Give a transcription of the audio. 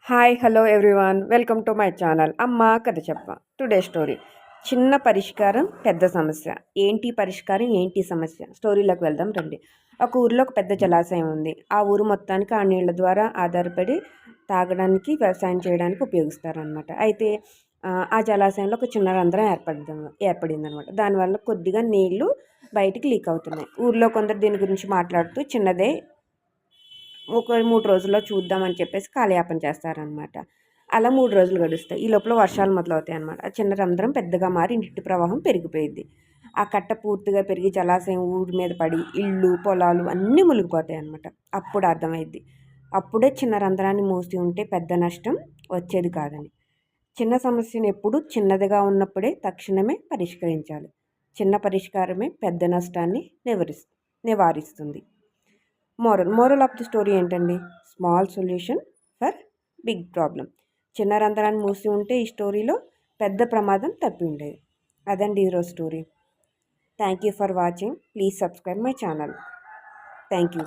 Hi hello everyone welcome to my channel అమ్మ కథ చెప్ప టుడే స్టోరీ చిన్న పరిష్కారం పెద్ద సమస్య. ఏంటి పరిష్కారం ఏంటి సమస్య? స్టోరీలోకి వెళ్దాం రండి. ఒక ఊరిలో ఒక పెద్ద జలాశయం ఉంది. ఆ ఊరు మొత్తానికి ఆ నీళ్ళ ద్వారా ఆధారపడి తాగడానికి వ్యవసాయం చేయడానికి ఉపయోగిస్తారనమాట. అయితే ఆ జలాశయంలో ఒక చిన్న రంధ్రం ఏర్పడింది అనమాట. దానివల్ల కొద్దిగా నీళ్లు బయటికి లీక్ అవుతున్నాయి. ఊర్లో కొందరు దీని గురించి మాట్లాడుతూ చిన్నదే ఒక 3 రోజుల్లో చూద్దామని చెప్పేసి కాలయాపన చేస్తారనమాట. అలా 3 రోజులు గడుస్తాయి. ఈ లోపల వర్షాలు మొదలవుతాయి అనమాట. ఆ చిన్న రంధ్రం పెద్దగా మారి నీటి ప్రవాహం పెరిగిపోయిద్ది. ఆ కట్ట పూర్తిగా పెరిగి జలాశయం ఊరి మీద పడి ఇళ్ళు, పొలాలు అన్నీ మునిగిపోతాయి అనమాట. అప్పుడు అర్థమైద్ది. అప్పుడే చిన్న రంధ్రాన్ని మూసి ఉంటే పెద్ద నష్టం వచ్చేది కాదని. చిన్న సమస్యను ఎప్పుడు చిన్నదిగా ఉన్నప్పుడే తక్షణమే పరిష్కరించాలి. చిన్న పరిష్కారమే పెద్ద నష్టాన్ని నివారిస్తుంది. మోరల్ ఆఫ్ ది స్టోరీ ఏంటండి? Small solution for big problem. చిన్న రంధ్రాన్ని మూసి ఉంటే ఈ స్టోరీలో పెద్ద ప్రమాదం తప్పి ఉండేది. అదండి ఈరోజు story. Thank you for watching. Please subscribe my channel. Thank you.